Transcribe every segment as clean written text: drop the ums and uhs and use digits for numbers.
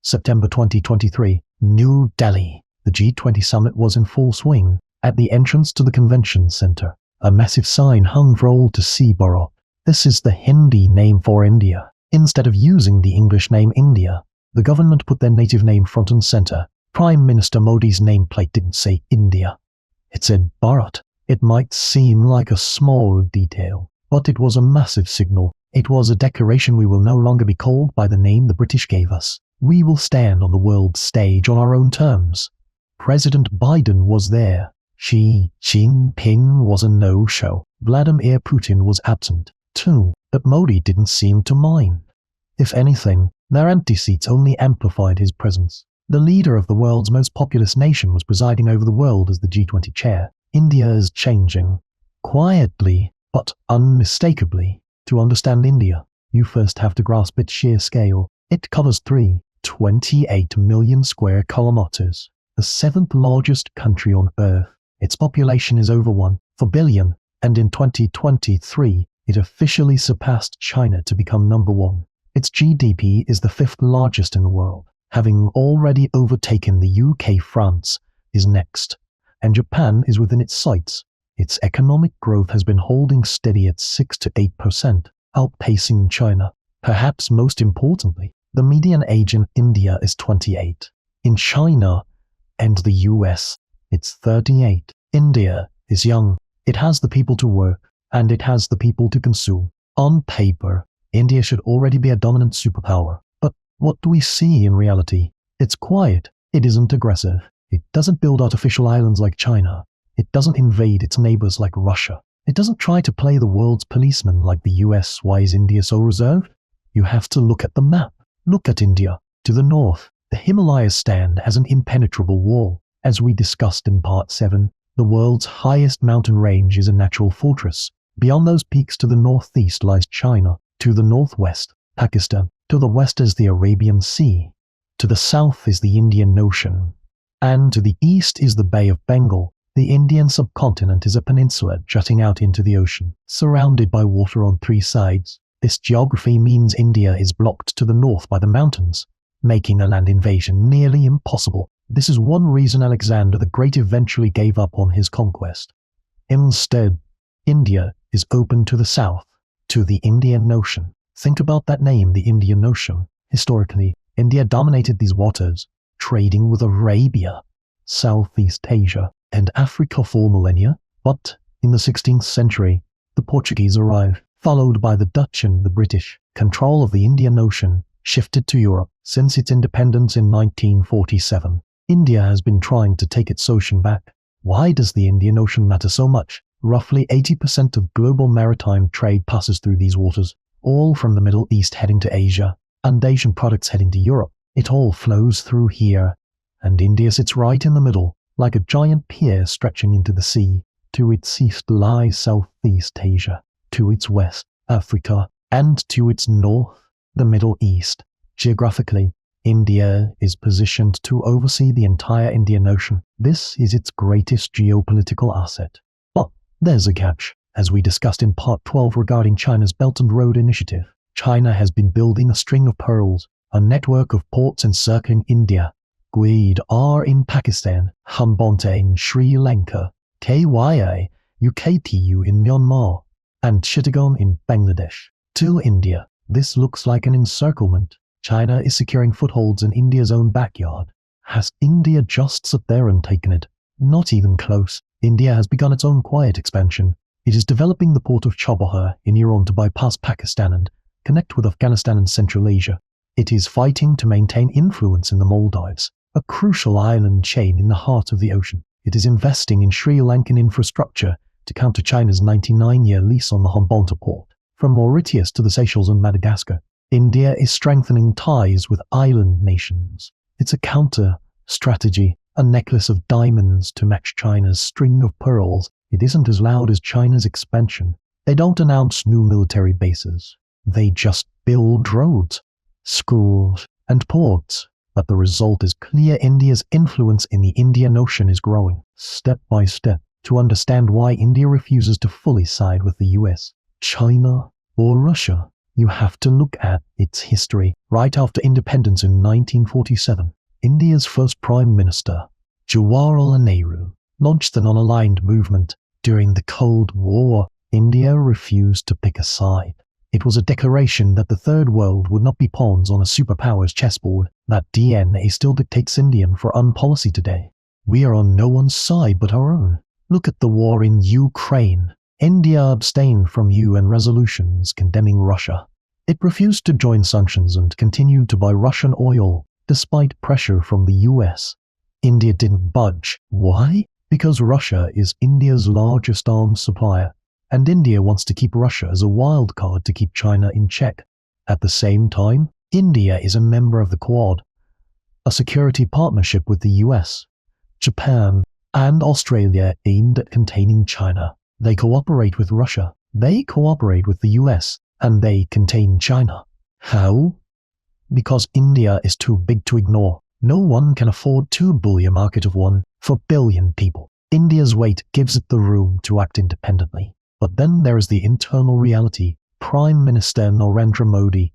September 2023, New Delhi. The G20 summit was in full swing. At the entrance to the convention center, a massive sign hung for all to see. Bharat. This is the Hindi name for India. Instead of using the English name India, the government put their native name front and center. Prime Minister Modi's nameplate didn't say India. It said Bharat. It might seem like a small detail, but it was a massive signal. It was a declaration: we will no longer be called by the name the British gave us. We will stand on the world stage on our own terms. President Biden was there. Xi Jinping was a no-show. Vladimir Putin was absent, too, but Modi didn't seem to mind. If anything, their empty seats only amplified his presence. The leader of the world's most populous nation was presiding over the world as the G20 chair. India is changing. Quietly, but unmistakably. To understand India, you first have to grasp its sheer scale. It covers 328 million square kilometers, the 7th largest country on Earth. Its population is over 1 billion, and in 2023, it officially surpassed China to become number 1. Its GDP is the 5th largest in the world, having already overtaken the UK. France is next, and Japan is within its sights. Its economic growth has been holding steady at 6 to 8%, outpacing China. Perhaps most importantly, the median age in India is 28. In China and the US, it's 38. India is young. It has the people to work, and it has the people to consume. On paper, India should already be a dominant superpower. But what do we see in reality? It's quiet. It isn't aggressive. It doesn't build artificial islands like China. It doesn't invade its neighbors like Russia. It doesn't try to play the world's policeman like the US. Why is India so reserved? You have to look at the map. Look at India. To the north, the Himalayas stand as an impenetrable wall. As we discussed in Part 7, the world's highest mountain range is a natural fortress. Beyond those peaks to the northeast lies China. To the northwest, Pakistan. To the west is the Arabian Sea. To the south is the Indian Ocean. And to the east is the Bay of Bengal. The Indian subcontinent is a peninsula jutting out into the ocean, surrounded by water on 3 sides. This geography means India is blocked to the north by the mountains, making a land invasion nearly impossible. This is one reason Alexander the Great eventually gave up on his conquest. Instead, India is open to the south, to the Indian Ocean. Think about that name, the Indian Ocean. Historically, India dominated these waters, trading with Arabia, Southeast Asia, and Africa for millennia. But in the 16th century, the Portuguese arrived, followed by the Dutch and the British. Control of the Indian Ocean shifted to Europe. Since its independence in 1947, India has been trying to take its ocean back. Why does the Indian Ocean matter so much? Roughly 80% of global maritime trade passes through these waters, all from the Middle East heading to Asia, and Asian products heading to Europe. It all flows through here, and India sits right in the middle, like a giant pier stretching into the sea. To its east lies Southeast Asia, to its west, Africa, and to its north, the Middle East. Geographically, India is positioned to oversee the entire Indian Ocean. This is its greatest geopolitical asset. But there's a catch. As we discussed in Part 12 regarding China's Belt and Road Initiative, China has been building a string of pearls, a network of ports encircling India. Gweed are in Pakistan, Hambonte in Sri Lanka, Kya Uktu in Myanmar, and Chittagong in Bangladesh. To India, this looks like an encirclement. China is securing footholds in India's own backyard. Has India just sat there and taken it? Not even close. India has begun its own quiet expansion. It is developing the port of Chabahar in Iran to bypass Pakistan and connect with Afghanistan and Central Asia. It is fighting to maintain influence in the Maldives, a crucial island chain in the heart of the ocean. It is investing in Sri Lankan infrastructure to counter China's 99-year lease on the Hambonte port. From Mauritius to the Seychelles and Madagascar, India is strengthening ties with island nations. It's a counter-strategy, a necklace of diamonds to match China's string of pearls. It isn't as loud as China's expansion. They don't announce new military bases. They just build roads, schools, and ports. But the result is clear. India's influence in the Indian Ocean is growing, step by step. To understand why India refuses to fully side with the US, China, or Russia, You have to look at its history. Right after independence in 1947, India's first Prime Minister, Jawaharlal Nehru, launched an unaligned movement. During the Cold War, India refused to pick a side. It was a declaration that the Third World would not be pawns on a superpower's chessboard. That DNA still dictates Indian foreign policy today. We are on no one's side but our own. Look at the war in Ukraine. India abstained from UN resolutions condemning Russia. It refused to join sanctions and continued to buy Russian oil, despite pressure from the US. India didn't budge. Why? Because Russia is India's largest arms supplier, and India wants to keep Russia as a wild card to keep China in check. At the same time, India is a member of the Quad, a security partnership with the US, Japan, and Australia aimed at containing China. They cooperate with Russia, they cooperate with the US, and they contain China. How? Because India is too big to ignore. No one can afford to bully a market of 1 billion people. India's weight gives it the room to act independently. But then there is the internal reality. Prime Minister Narendra Modi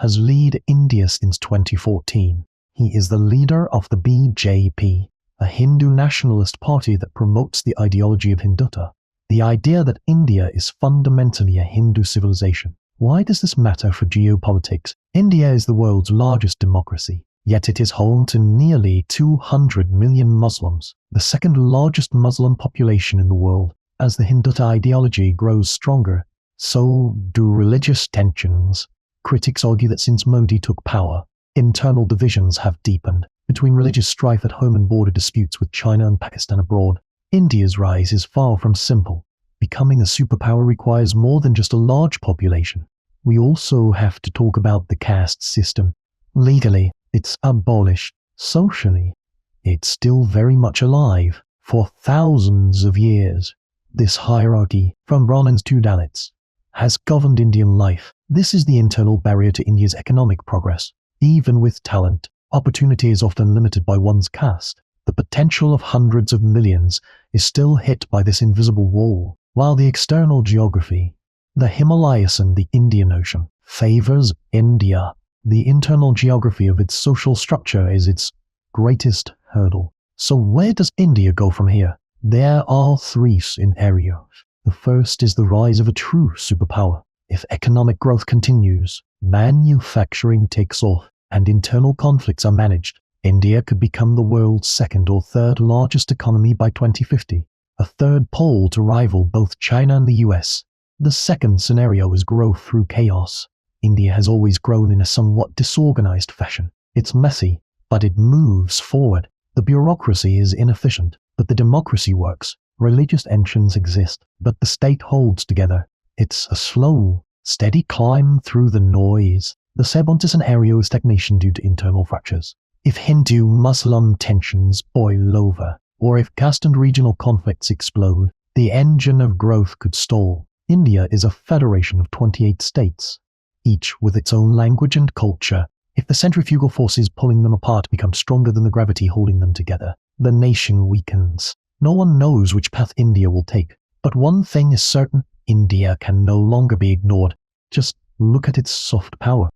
has led India since 2014. He is the leader of the BJP, a Hindu nationalist party that promotes the ideology of Hindutva, the idea that India is fundamentally a Hindu civilization. Why does this matter for geopolitics? India is the world's largest democracy, yet it is home to nearly 200 million Muslims, the second largest Muslim population in the world. As the Hindutva ideology grows stronger, so do religious tensions. Critics argue that since Modi took power, internal divisions have deepened between religious strife at home and border disputes with China and Pakistan abroad. India's rise is far from simple. Becoming a superpower requires more than just a large population. We also have to talk about the caste system. Legally, it's abolished. Socially, it's still very much alive. For thousands of years, this hierarchy, from Brahmins to Dalits, has governed Indian life. This is the internal barrier to India's economic progress. Even with talent, opportunity is often limited by one's caste. The potential of hundreds of millions is still hit by this invisible wall, while the external geography, the Himalayas and the Indian Ocean, favors India. The internal geography of its social structure is its greatest hurdle. So where does India go from here? There are 3 scenarios. The first is the rise of a true superpower. If economic growth continues, manufacturing takes off, and internal conflicts are managed, India could become the world's 2nd or 3rd largest economy by 2050, a third pole to rival both China and the US. The second scenario is growth through chaos. India has always grown in a somewhat disorganized fashion. It's messy, but it moves forward. The bureaucracy is inefficient, but the democracy works. Religious tensions exist, but the state holds together. It's a slow, steady climb through the noise. The second scenario is stagnation due to internal fractures. If Hindu-Muslim tensions boil over, or if caste and regional conflicts explode, the engine of growth could stall. India is a federation of 28 states, each with its own language and culture. If the centrifugal forces pulling them apart become stronger than the gravity holding them together, the nation weakens. No one knows which path India will take, but one thing is certain: India can no longer be ignored. Just look at its soft power.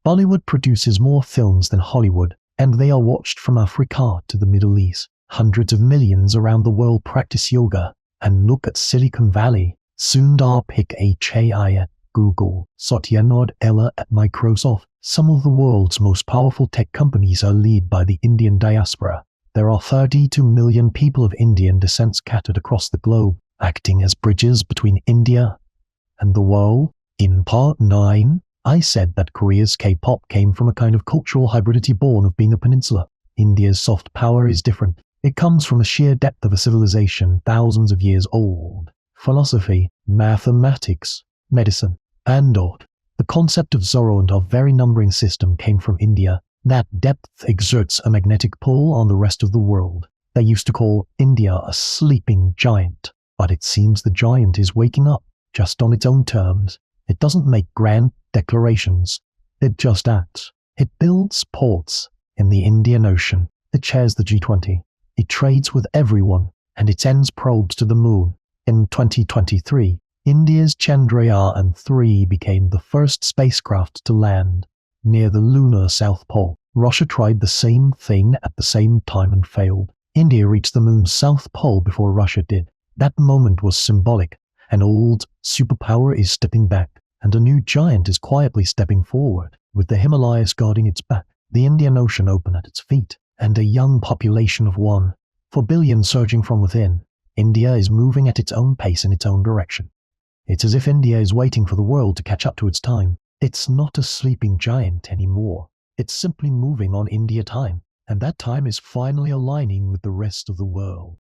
Bollywood produces more films than Hollywood, and they are watched from Africa to the Middle East. Hundreds of millions around the world practice yoga. And look at Silicon Valley. Sundar Pichai at Google, Satya Nadella at Microsoft. Some of the world's most powerful tech companies are led by the Indian diaspora. There are 32 million people of Indian descent scattered across the globe, acting as bridges between India and the world. In part 9, I said that Korea's K-pop came from a kind of cultural hybridity born of being a peninsula. India's soft power is different. It comes from the sheer depth of a civilization thousands of years old. Philosophy, mathematics, medicine, and art. The concept of Zoro and our very numbering system came from India. That depth exerts a magnetic pull on the rest of the world. They used to call India a sleeping giant, but it seems the giant is waking up, just on its own terms. It doesn't make grand declarations. It just acts. It builds ports in the Indian Ocean. It chairs the G20. It trades with everyone, and it sends probes to the moon. In 2023, India's Chandrayaan-3 became the first spacecraft to land near the lunar South Pole. Russia tried the same thing at the same time and failed. India reached the moon's South Pole before Russia did. That moment was symbolic. An old superpower is stepping back, and a new giant is quietly stepping forward, with the Himalayas guarding its back, the Indian Ocean open at its feet, and a young population of 1.4 billion surging from within. India is moving at its own pace in its own direction. It's as if India is waiting for the world to catch up to its time. It's not a sleeping giant anymore. It's simply moving on India time, and that time is finally aligning with the rest of the world.